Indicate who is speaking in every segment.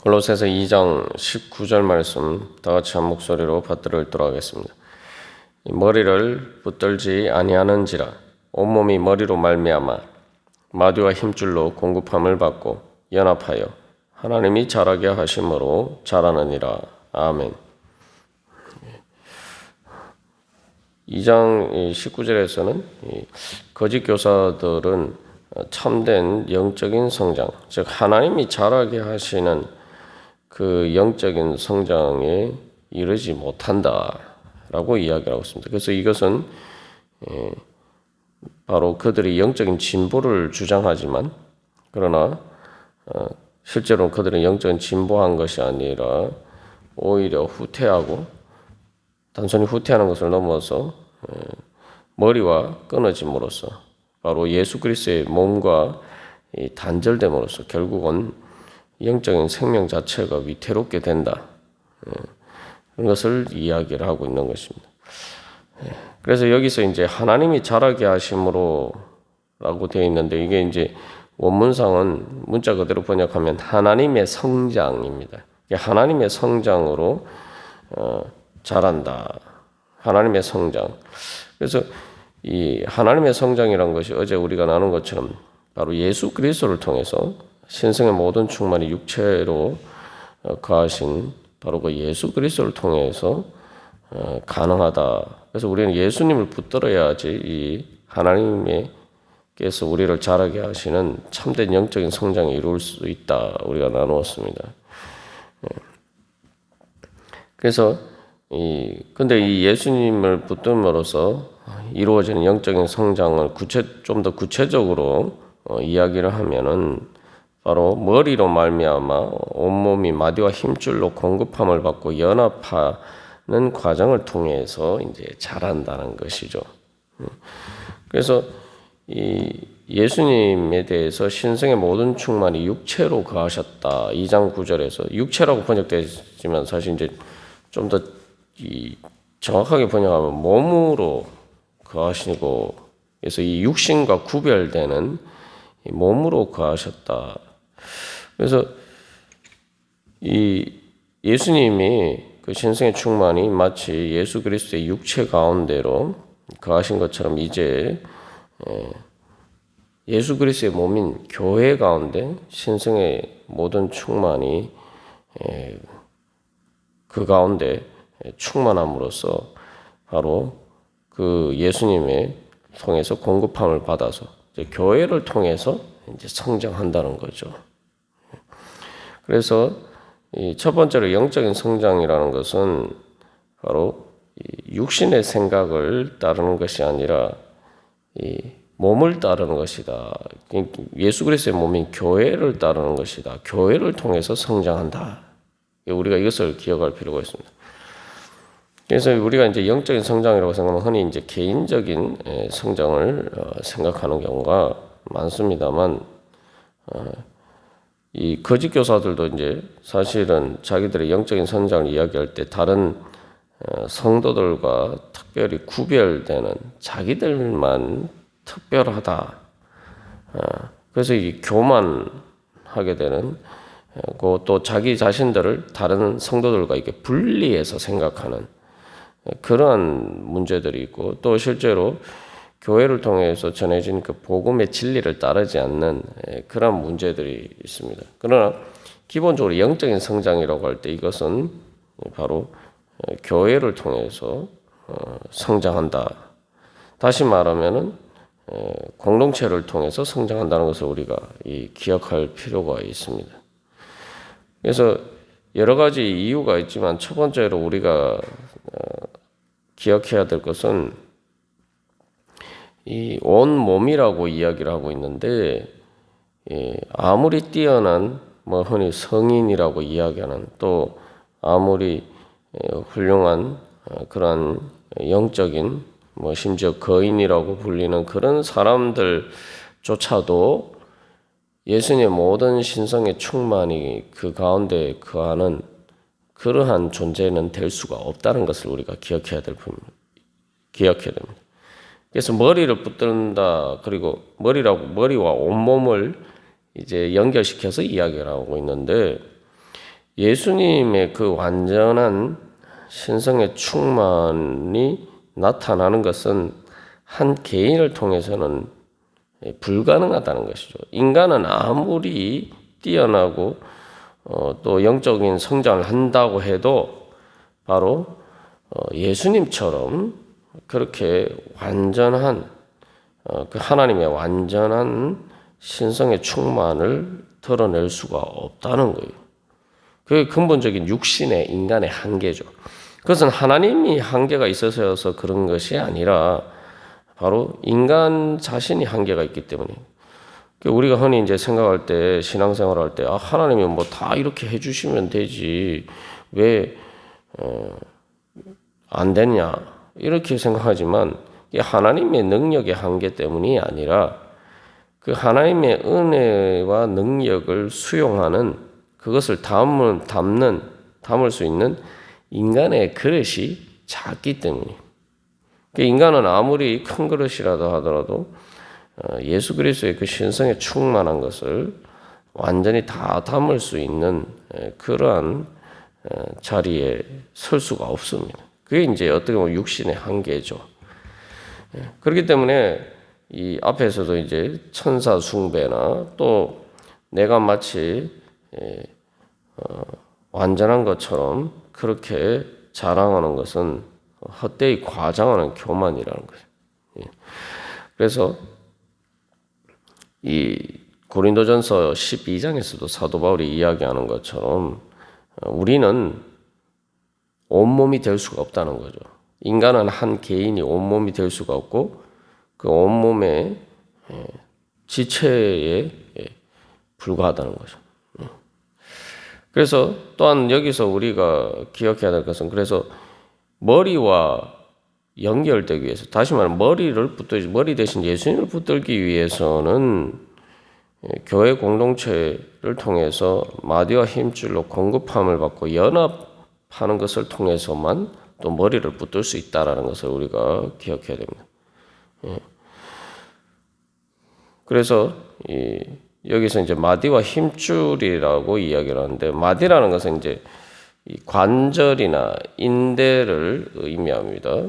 Speaker 1: 골로새서 2장 19절 말씀 다 같이 한 목소리로 받들어 읽도록 하겠습니다. 머리를 붙들지 아니하는지라 온몸이 머리로 말미암아 마디와 힘줄로 공급함을 받고 연합하여 하나님이 자라게 하심으로 자라느니라. 아멘. 2장 19절에서는 거짓 교사들은 참된 영적인 성장, 즉 하나님이 자라게 하시는 그 영적인 성장에 이르지 못한다라고 이야기를 하고 있습니다. 그래서 이것은 바로 그들이 영적인 진보를 주장하지만 그러나 실제로는 그들은 영적인 진보한 것이 아니라 오히려 후퇴하고 단순히 후퇴하는 것을 넘어서 머리와 끊어짐으로써 바로 예수 그리스도의 몸과 단절됨으로써 결국은 영적인 생명 자체가 위태롭게 된다. 그런 것을 이야기를 하고 있는 것입니다. 그래서 여기서 이제 하나님이 자라게 하심으로 라고 되어 있는데 이게 이제 원문상은 문자 그대로 번역하면 하나님의 성장입니다. 하나님의 성장으로 자란다. 하나님의 성장. 그래서 이 하나님의 성장이란 것이 어제 우리가 나눈 것처럼 바로 예수 그리스도를 통해서 신성의 모든 충만이 육체로 거하신 바로 그 예수 그리스도를 통해서 가능하다. 그래서 우리는 예수님을 붙들어야지 이 하나님께서 우리를 자라게 하시는 참된 영적인 성장을 이룰 수 있다. 우리가 나누었습니다. 그래서 근데 이 예수님을 붙들므로써 이루어지는 영적인 성장을 좀 더 구체적으로 이야기를 하면은 바로 머리로 말미암아 온몸이 마디와 힘줄로 공급함을 받고 연합하는 과정을 통해서 이제 자란다는 것이죠. 그래서 이 예수님에 대해서 신성의 모든 충만이 육체로 거하셨다. 2장 9절에서 육체라고 번역되지만 사실 이제 좀 더 정확하게 번역하면 몸으로 거하시고 그래서 이 육신과 구별되는 몸으로 거하셨다. 그래서 이 예수님이 그 신성의 충만이 마치 예수 그리스도의 육체 가운데로 거하신 것처럼 이제 예수 그리스도의 몸인 교회 가운데 신성의 모든 충만이 그 가운데 충만함으로써 바로 그 예수님의 통해서 공급함을 받아서 이제 교회를 통해서 이제 성장한다는 거죠. 그래서 이 첫 번째로 영적인 성장이라는 것은 바로 육신의 생각을 따르는 것이 아니라 이 몸을 따르는 것이다. 예수 그리스도의 몸인 교회를 따르는 것이다. 교회를 통해서 성장한다. 우리가 이것을 기억할 필요가 있습니다. 그래서 우리가 이제 영적인 성장이라고 생각하면 흔히 이제 개인적인 성장을 생각하는 경우가 많습니다만, 이 거짓 교사들도 이제 사실은 자기들의 영적인 성장을 이야기할 때 다른 성도들과 특별히 구별되는 자기들만 특별하다. 그래서 이 교만하게 되는 또 자기 자신들을 다른 성도들과 이렇게 분리해서 생각하는 그러한 문제들이 있고 또 실제로 교회를 통해서 전해진 그 복음의 진리를 따르지 않는 그런 문제들이 있습니다. 그러나 기본적으로 영적인 성장이라고 할 때 이것은 바로 교회를 통해서 성장한다. 다시 말하면은 공동체를 통해서 성장한다는 것을 우리가 기억할 필요가 있습니다. 그래서 여러 가지 이유가 있지만 첫 번째로 우리가 기억해야 될 것은 이 온 몸이라고 이야기를 하고 있는데 아무리 뛰어난 흔히 성인이라고 이야기하는 또 아무리 훌륭한 그런 영적인 심지어 거인이라고 불리는 그런 사람들조차도 예수님의 모든 신성의 충만이 그 가운데 거하는 그러한 존재는 될 수가 없다는 것을 우리가 기억해야 됩니다. 그래서 머리를 붙든다. 그리고 머리와 온몸을 이제 연결시켜서 이야기를 하고 있는데 예수님의 그 완전한 신성의 충만이 나타나는 것은 한 개인을 통해서는 불가능하다는 것이죠. 인간은 아무리 뛰어나고 또 영적인 성장을 한다고 해도 바로 예수님처럼 그렇게 완전한 그 하나님의 완전한 신성의 충만을 드러낼 수가 없다는 거예요. 그게 근본적인 육신의 인간의 한계죠. 그것은 하나님이 한계가 있어서 그런 것이 아니라 바로 인간 자신이 한계가 있기 때문에 우리가 흔히 이제 생각할 때 신앙생활 할 때 하나님이 뭐 다 이렇게 해주시면 되지 왜 안 됐냐 이렇게 생각하지만 하나님의 능력의 한계 때문이 아니라 그 하나님의 은혜와 능력을 수용하는 그것을 담을 수 있는 인간의 그릇이 작기 때문에 인간은 아무리 큰 그릇이라도 하더라도 예수 그리스도의 그 신성에 충만한 것을 완전히 다 담을 수 있는 그러한 자리에 설 수가 없습니다. 그게 이제 어떻게 보면 육신의 한계죠. 그렇기 때문에 이 앞에서도 이제 천사 숭배나 또 내가 마치 완전한 것처럼 그렇게 자랑하는 것은 헛되이 과장하는 교만이라는 거죠. 그래서 이 고린도전서 12장에서도 사도 바울이 이야기하는 것처럼 우리는 온몸이 될 수가 없다는 거죠. 인간은 한 개인이 온몸이 될 수가 없고 그 온몸의 지체에 불과하다는 거죠. 그래서 또한 여기서 우리가 기억해야 될 것은 그래서 머리와 연결되기 위해서 다시 말하면 머리 대신 예수님을 붙들기 위해서는 교회 공동체를 통해서 마디와 힘줄로 공급함을 받고 연합하는 것을 통해서만 또 머리를 붙들 수 있다라는 것을 우리가 기억해야 됩니다. 그래서 여기서 이제 마디와 힘줄이라고 이야기를 하는데 마디라는 것은 이제 이 관절이나 인대를 의미합니다.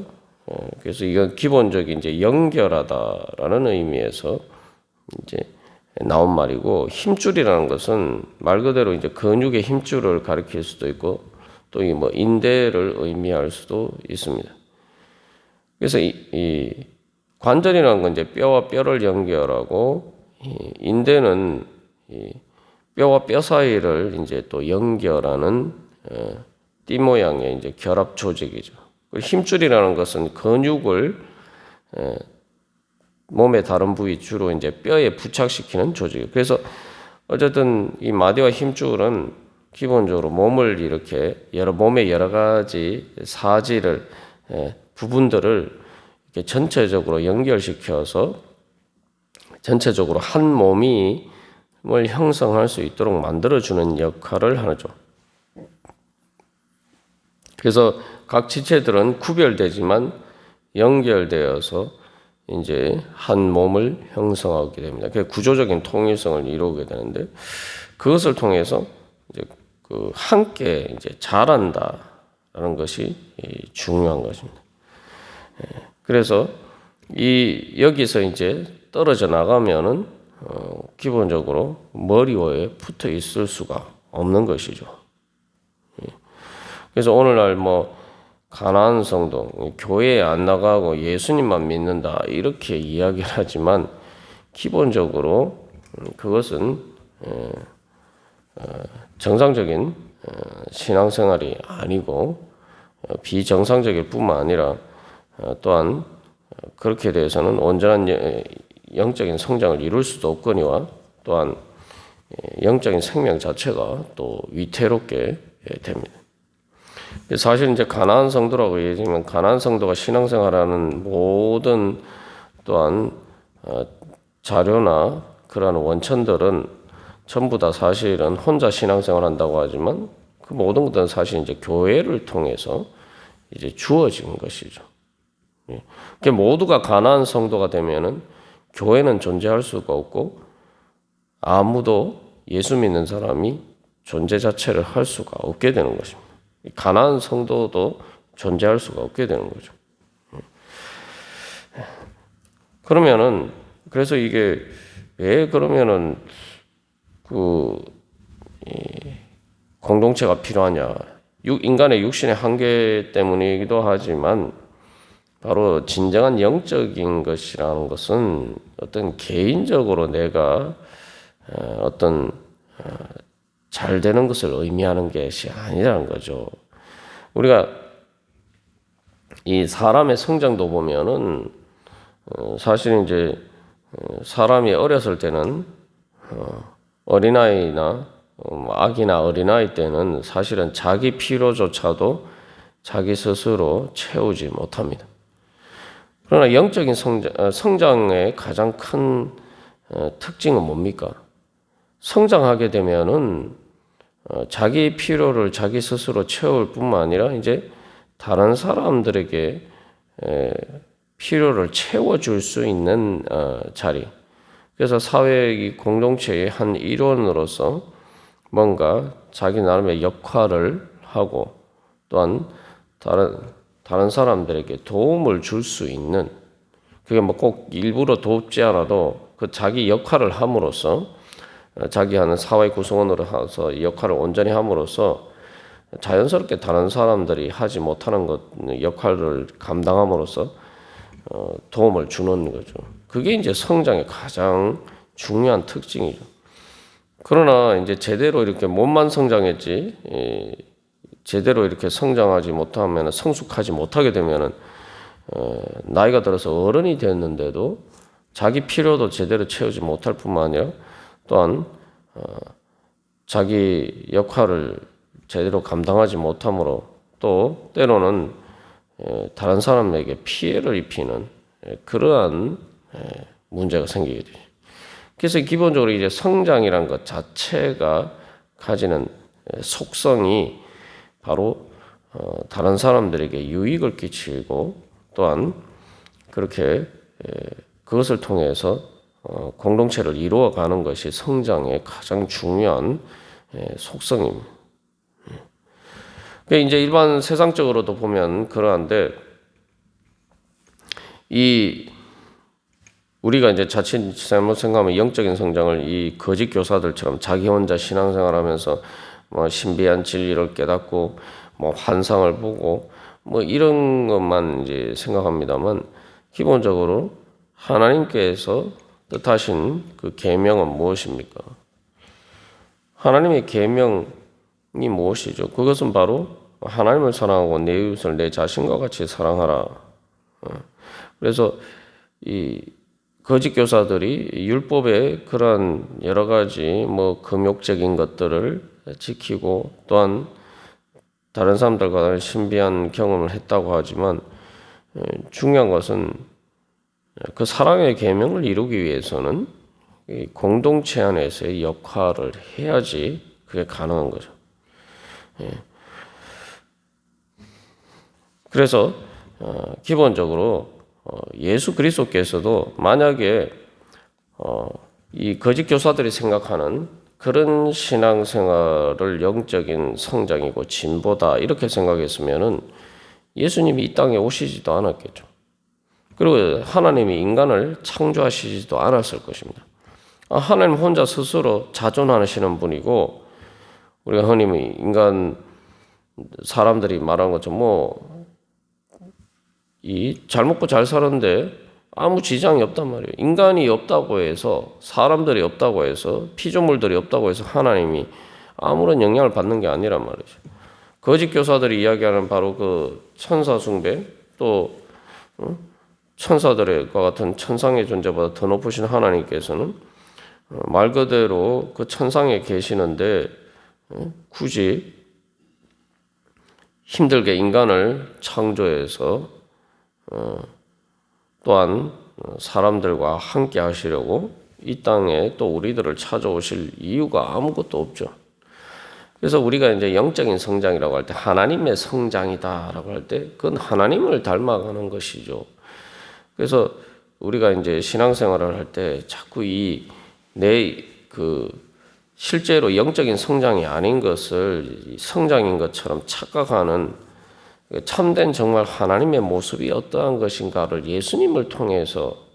Speaker 1: 그래서 이건 기본적인 이제 연결하다라는 의미에서 이제 나온 말이고 힘줄이라는 것은 말 그대로 이제 근육의 힘줄을 가리킬 수도 있고 또 이 뭐 인대를 의미할 수도 있습니다. 그래서 이 관절이라는 건 이제 뼈와 뼈를 연결하고 인대는 이 뼈와 뼈 사이를 이제 또 연결하는 띠 모양의 이제 결합 조직이죠. 힘줄이라는 것은 근육을 몸의 다른 부위 주로 이제 뼈에 부착시키는 조직이에요. 그래서 어쨌든 이 마디와 힘줄은 기본적으로 몸을 이렇게 몸의 여러 가지 사지를 부분들을 이렇게 전체적으로 연결시켜서 전체적으로 한 몸을 형성할 수 있도록 만들어주는 역할을 하죠. 그래서 각 지체들은 구별되지만 연결되어서 이제 한 몸을 형성하게 됩니다. 그 구조적인 통일성을 이루게 되는데 그것을 통해서 이제 그 함께 이제 자란다라는 것이 중요한 것입니다. 그래서 여기서 이제 떨어져 나가면은 기본적으로 머리 위에 붙어 있을 수가 없는 것이죠. 그래서 오늘날 뭐 가나안 성도 교회에 안 나가고 예수님만 믿는다 이렇게 이야기를 하지만 기본적으로 그것은 정상적인 신앙생활이 아니고 비정상적일 뿐만 아니라 또한 그렇게 대해서는 온전한 영적인 성장을 이룰 수도 없거니와 또한 영적인 생명 자체가 또 위태롭게 됩니다. 사실 이제 가나안 성도라고 얘기하지만 가나안 성도가 신앙생활하는 모든 또한 자료나 그러한 원천들은 전부 다 사실은 혼자 신앙생활한다고 하지만 그 모든 것들은 사실 이제 교회를 통해서 이제 주어진 것이죠. 그 모두가 가나안 성도가 되면은 교회는 존재할 수가 없고 아무도 예수 믿는 사람이 존재 자체를 할 수가 없게 되는 것입니다. 가난한 성도도 존재할 수가 없게 되는 거죠. 그러면은 그래서 이게 왜 그러면은 공동체가 필요하냐? 인간의 육신의 한계 때문이기도 하지만 바로 진정한 영적인 것이라는 것은 어떤 개인적으로 내가 어떤 잘 되는 것을 의미하는 것이 아니라는 거죠. 우리가 이 사람의 성장도 보면은 사실 이제 사람이 어렸을 때는 어린아이나 아기나 어린아이 때는 사실은 자기 필요조차도 자기 스스로 채우지 못합니다. 그러나 영적인 성장의 가장 큰 특징은 뭡니까? 성장하게 되면은 자기 필요를 자기 스스로 채울 뿐만 아니라 이제 다른 사람들에게 필요를 채워줄 수 있는 자리. 그래서 사회의 공동체의 한 일원으로서 뭔가 자기 나름의 역할을 하고 또한 다른 사람들에게 도움을 줄 수 있는, 그게 뭐 꼭 일부러 돕지 않아도 그 자기 역할을 함으로써 자기 하는 사회 구성원으로서 역할을 온전히 함으로써 자연스럽게 다른 사람들이 하지 못하는 것 역할을 감당함으로써 도움을 주는 거죠. 그게 이제 성장의 가장 중요한 특징이죠. 그러나 이제 제대로 이렇게 몸만 성장했지 제대로 이렇게 성장하지 못하면 성숙하지 못하게 되면은 나이가 들어서 어른이 됐는데도 자기 필요도 제대로 채우지 못할 뿐만 아니라 또한 자기 역할을 제대로 감당하지 못함으로 또 때로는 다른 사람에게 피해를 입히는 그러한 문제가 생기게 되죠. 그래서 기본적으로 이제 성장이란 것 자체가 가지는 속성이 바로 다른 사람들에게 유익을 끼치고 또한 그렇게 그것을 통해서 공동체를 이루어가는 것이 성장의 가장 중요한 속성입니다. 이제 일반 세상적으로도 보면 그러한데 우리가 이제 자칫 잘못 생각하면 영적인 성장을 이 거짓 교사들처럼 자기 혼자 신앙생활하면서 뭐 신비한 진리를 깨닫고 뭐 환상을 보고 뭐 이런 것만 이제 생각합니다만 기본적으로 하나님께서 뜻하신 그 계명은 무엇입니까? 하나님의 계명이 무엇이죠? 그것은 바로 하나님을 사랑하고 내 이웃을 내 자신과 같이 사랑하라. 그래서 이 거짓 교사들이 율법의 그런 여러 가지 뭐 금욕적인 것들을 지키고 또한 다른 사람들과 신비한 경험을 했다고 하지만 중요한 것은 그 사랑의 계명을 이루기 위해서는 이 공동체 안에서의 역할을 해야지 그게 가능한 거죠. 그래서 기본적으로 예수 그리스도께서도 만약에 이 거짓 교사들이 생각하는 그런 신앙생활을 영적인 성장이고 진보다 이렇게 생각했으면은 예수님이 이 땅에 오시지도 않았겠죠. 그리고 하나님이 인간을 창조하시지도 않았을 것입니다. 하나님 혼자 스스로 자존하시는 분이고 우리가 흔히 인간 사람들이 말하는 것처럼 잘 먹고 잘 사는데 아무 지장이 없단 말이에요. 인간이 없다고 해서 사람들이 없다고 해서 피조물들이 없다고 해서 하나님이 아무런 영향을 받는 게 아니란 말이죠. 거짓 교사들이 이야기하는 바로 그 천사 숭배 또 천사들과 같은 천상의 존재보다 더 높으신 하나님께서는 말 그대로 그 천상에 계시는데 굳이 힘들게 인간을 창조해서 또한 사람들과 함께 하시려고 이 땅에 또 우리들을 찾아오실 이유가 아무것도 없죠. 그래서 우리가 이제 영적인 성장이라고 할 때 하나님의 성장이다라고 할 때 그건 하나님을 닮아가는 것이죠. 그래서 우리가 이제 신앙생활을 할 때 자꾸 실제로 영적인 성장이 아닌 것을 성장인 것처럼 착각하는 참된 정말 하나님의 모습이 어떠한 것인가를 예수님을 통해서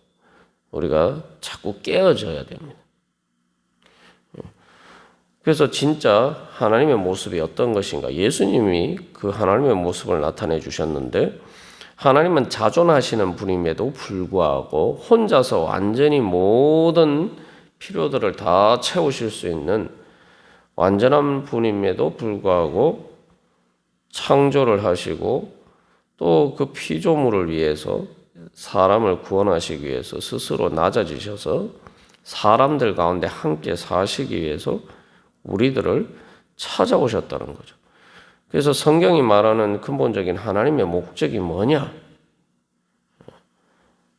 Speaker 1: 우리가 자꾸 깨어져야 됩니다. 그래서 진짜 하나님의 모습이 어떤 것인가? 예수님이 그 하나님의 모습을 나타내 주셨는데 하나님은 자존하시는 분임에도 불구하고 혼자서 완전히 모든 필요들을 다 채우실 수 있는 완전한 분임에도 불구하고 창조를 하시고 또 그 피조물을 위해서 사람을 구원하시기 위해서 스스로 낮아지셔서 사람들 가운데 함께 사시기 위해서 우리들을 찾아오셨다는 거죠. 그래서 성경이 말하는 근본적인 하나님의 목적이 뭐냐?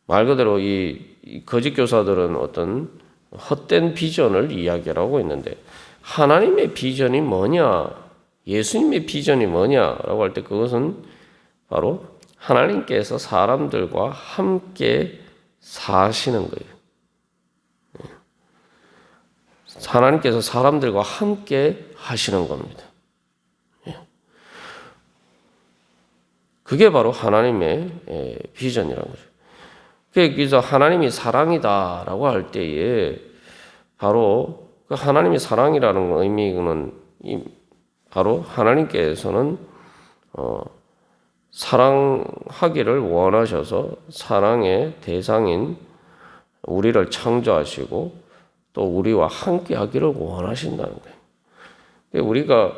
Speaker 1: 말 그대로 이 거짓 교사들은 어떤 헛된 비전을 이야기하고 있는데 하나님의 비전이 뭐냐? 예수님의 비전이 뭐냐라고 할 때 그것은 바로 하나님께서 사람들과 함께 사시는 거예요. 하나님께서 사람들과 함께 하시는 겁니다. 그게 바로 하나님의 비전이라는 거죠. 그래서 하나님이 사랑이다라고 할 때에 바로 그 하나님이 사랑이라는 의미는 바로 하나님께서는 사랑하기를 원하셔서 사랑의 대상인 우리를 창조하시고 또 우리와 함께 하기를 원하신다는 거예요. 우리가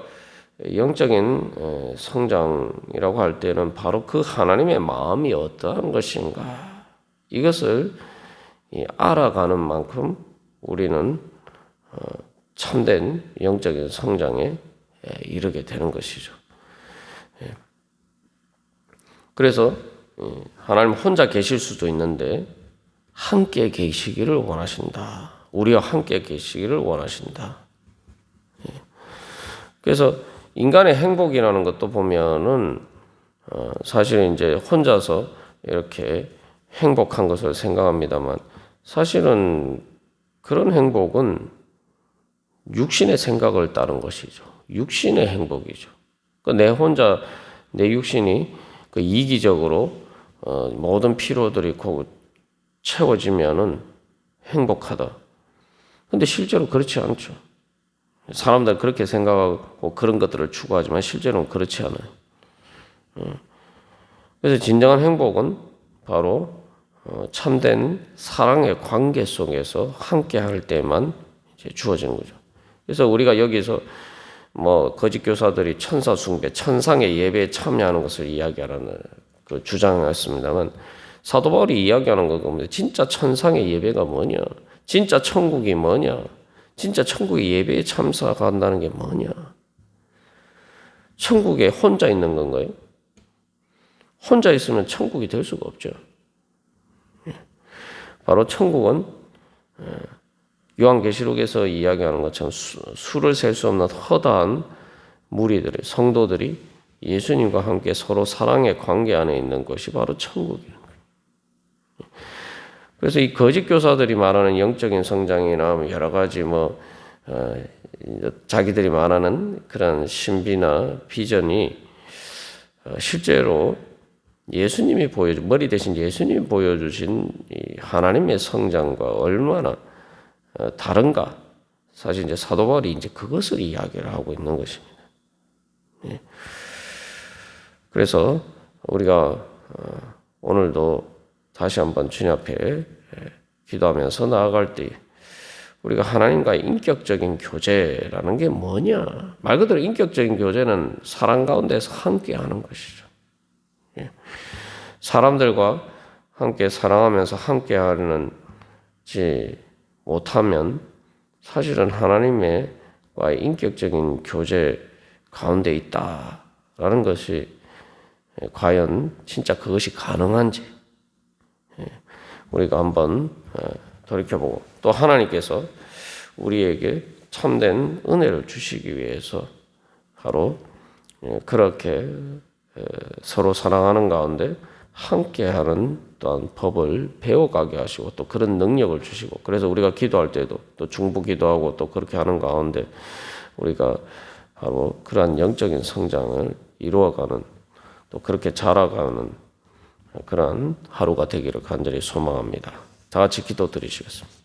Speaker 1: 영적인 성장이라고 할 때는 바로 그 하나님의 마음이 어떠한 것인가 이것을 알아가는 만큼 우리는 참된 영적인 성장에 이르게 되는 것이죠. 그래서 하나님 혼자 계실 수도 있는데 함께 계시기를 원하신다. 우리와 함께 계시기를 원하신다. 그래서 인간의 행복이라는 것도 보면은 사실은 이제 혼자서 이렇게 행복한 것을 생각합니다만 사실은 그런 행복은 육신의 생각을 따른 것이죠. 육신의 행복이죠. 내 혼자 내 육신이 이기적으로 모든 필요들이 채워지면은 행복하다. 근데 실제로 그렇지 않죠. 사람들은 그렇게 생각하고 그런 것들을 추구하지만 실제로는 그렇지 않아요. 그래서 진정한 행복은 바로 참된 사랑의 관계 속에서 함께 할 때만 이제 주어지는 거죠. 그래서 우리가 여기서 거짓 교사들이 천사 숭배, 천상의 예배에 참여하는 것을 이야기하는 그 주장했습니다만 사도 바울이 이야기하는 거 보면 진짜 천상의 예배가 뭐냐? 진짜 천국이 뭐냐? 진짜 천국의 예배에 참석한다는 게 뭐냐? 천국에 혼자 있는 건가요? 혼자 있으면 천국이 될 수가 없죠. 바로 천국은 요한계시록에서 이야기하는 것처럼 수를 셀 수 없는 허다한 무리들의 성도들이 예수님과 함께 서로 사랑의 관계 안에 있는 것이 바로 천국이에요. 그래서 이 거짓 교사들이 말하는 영적인 성장이나 여러 가지 자기들이 말하는 그런 신비나 비전이 실제로 예수님이 머리 대신 예수님이 보여주신 이 하나님의 성장과 얼마나 다른가? 사실 이제 사도 바울이 이제 그것을 이야기를 하고 있는 것입니다. 그래서 우리가 오늘도 다시 한번 주님 앞에 기도하면서 나아갈 때 우리가 하나님과의 인격적인 교제라는 게 뭐냐? 말 그대로 인격적인 교제는 사랑 가운데서 함께 하는 것이죠. 사람들과 함께 사랑하면서 함께 하지 못하면 사실은 하나님과의 인격적인 교제 가운데 있다라는 것이 과연 진짜 그것이 가능한지 우리가 한번 돌이켜보고 또 하나님께서 우리에게 참된 은혜를 주시기 위해서 바로 그렇게 서로 사랑하는 가운데 함께하는 또한 법을 배워가게 하시고 또 그런 능력을 주시고 그래서 우리가 기도할 때도 또 중보 기도하고 또 그렇게 하는 가운데 우리가 바로 그러한 영적인 성장을 이루어가는 또 그렇게 자라가는 그러한 하루가 되기를 간절히 소망합니다. 다 같이 기도 드리시겠습니다.